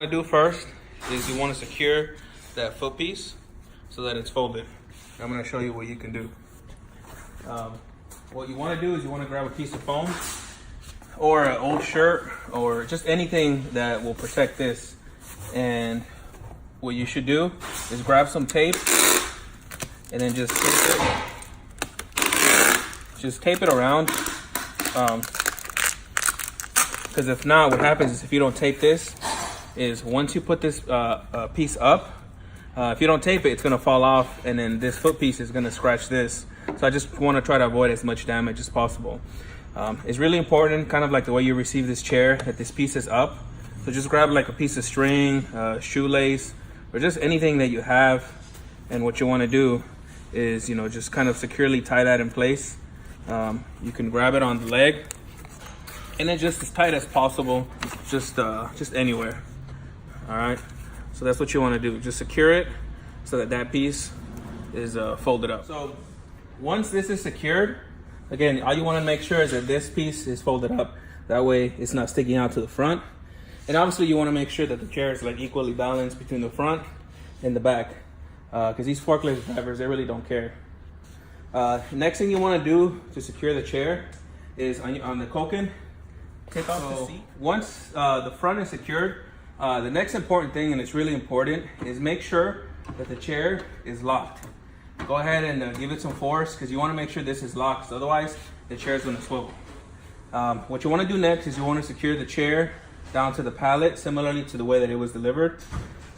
What you do first is you want to secure that foot piece so that it's folded. I'm going to show you what you can do. What you want to do is you want to grab a piece of foam or an old shirt or just anything that will protect this. And what you should do is grab some tape and then just tape it around. Because if not, what happens is if you don't tape this, is once you put this piece up, if you don't tape it, it's gonna fall off, and then this foot piece is gonna scratch this. So I just wanna try to avoid as much damage as possible. It's really important, kind of like the way you receive this chair, that this piece is up. So just grab like a piece of string, shoelace, or just anything that you have. And what you wanna do is, you know, just kind of securely tie that in place. You can grab it on the leg, and then just as tight as possible, just anywhere. All right, so that's what you want to do. Just secure it so that that piece is folded up. So once this is secured, again, all you want to make sure is that this piece is folded up. That way it's not sticking out to the front. And obviously you want to make sure that the chair is like equally balanced between the front and the back, because these forklift drivers, they really don't care. Next thing you want to do to secure the chair is on the Koken, take off the seat. Once the front is secured, the next important thing, and it's really important, is make sure that the chair is locked. Go ahead and give it some force, because you want to make sure this is locked. So otherwise, the chair is going to swivel. What you want to do next is you want to secure the chair down to the pallet, similarly to the way that it was delivered.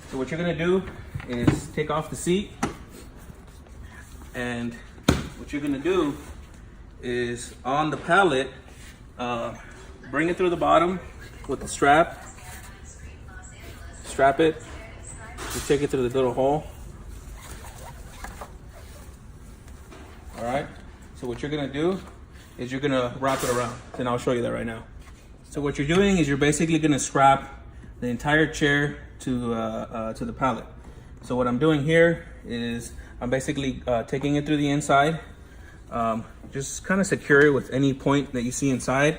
So what you're going to do is take off the seat, and what you're going to do is on the pallet, bring it through the bottom with the strap. Strap it. Just take it through the little hole. All right. So what you're gonna do is you're gonna wrap it around, and I'll show you that right now. So what you're doing is you're basically gonna strap the entire chair to the pallet. So what I'm doing here is I'm basically taking it through the inside. Just kind of secure it with any point that you see inside.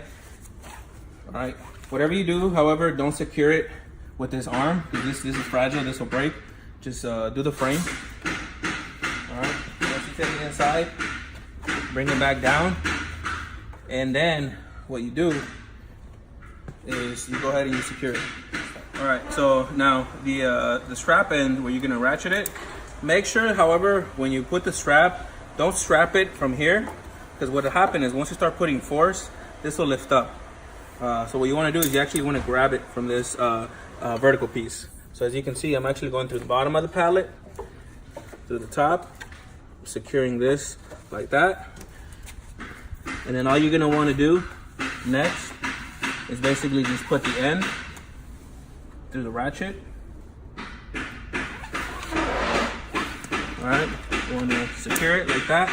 All right, whatever you do, however, don't secure it with this arm, because this is fragile, this will break. Just do the frame. All right, once you take it inside, bring it back down, and then what you do is you go ahead and you secure it. All right, so now the strap end where you're gonna ratchet it, make sure, however, when you put the strap, don't strap it from here, because what will happen is once you start putting force, this will lift up. So what you want to do is you actually want to grab it from this vertical piece. So as you can see, I'm actually going through the bottom of the pallet, through the top, securing this like that. And then all you're going to want to do next is basically just put the end through the ratchet. All right, you want to secure it like that.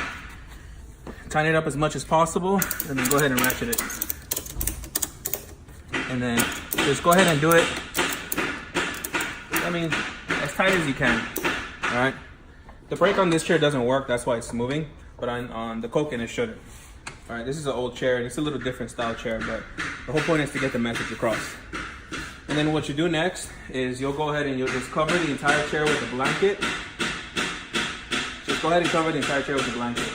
Tighten it up as much as possible, and then go ahead and ratchet it. And then just go ahead and do it, I mean, as tight as you can. All right. The brake on this chair doesn't work, that's why it's moving, but on the Koken it shouldn't. All right, this is an old chair, and it's a little different style chair, but the whole point is to get the message across. And then what you do next is you'll go ahead and you'll just cover the entire chair with a blanket. Just go ahead and cover the entire chair with a blanket.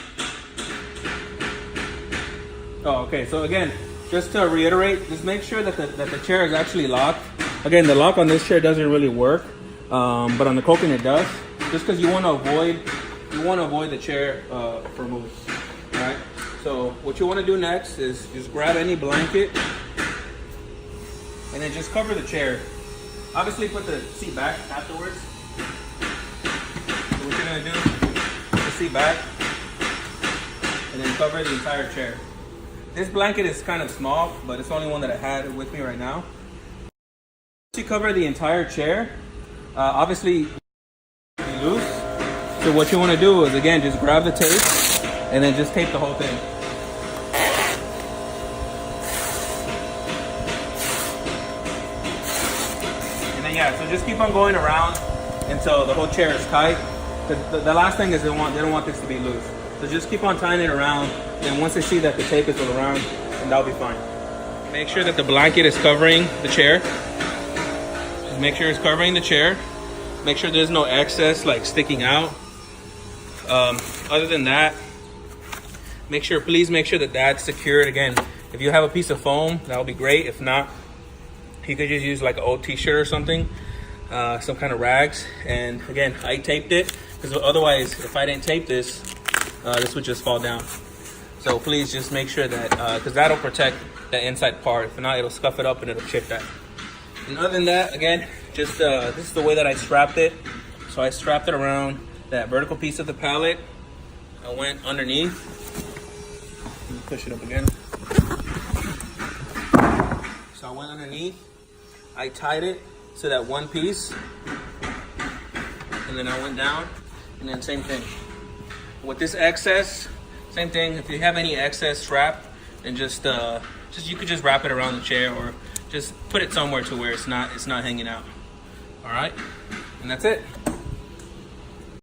Oh, okay, so again, just to reiterate, just make sure that the chair is actually locked. Again, the lock on this chair doesn't really work, but on the Koken it does. Just because you want to avoid the chair from moving. All right. So what you want to do next is just grab any blanket and then just cover the chair. Obviously, put the seat back afterwards. So what you're gonna do, put the seat back and then cover the entire chair. This blanket is kind of small, but it's the only one that I had with me right now. Once you cover the entire chair, obviously be loose. So what you want to do is, again, just grab the tape and then just tape the whole thing. And then yeah, so just keep on going around until the whole chair is tight. The last thing is they don't want this to be loose. So just keep on tying it around, and once they see that the tape is all around, then that'll be fine. Make sure that the blanket is covering the chair. make sure it's covering the chair. Make sure there's no excess like sticking out. Other than that, please make sure that that's secured. Again, if you have a piece of foam, that would be great. If not, you could just use like an old t-shirt or something, some kind of rags. And again, I taped it because otherwise, if I didn't tape this, this would just fall down. So please just make sure that, because that'll protect the inside part. If not, it'll scuff it up and it'll chip that. And other than that, again, just this is the way that I strapped it. So I strapped it around that vertical piece of the pallet. I went underneath. Let me push it up again. So I went underneath. I tied it to that one piece. And then I went down. And then same thing. With this excess, same thing. If you have any excess strap, then just you could just wrap it around the chair or just put it somewhere to where it's not hanging out. All right, and that's it.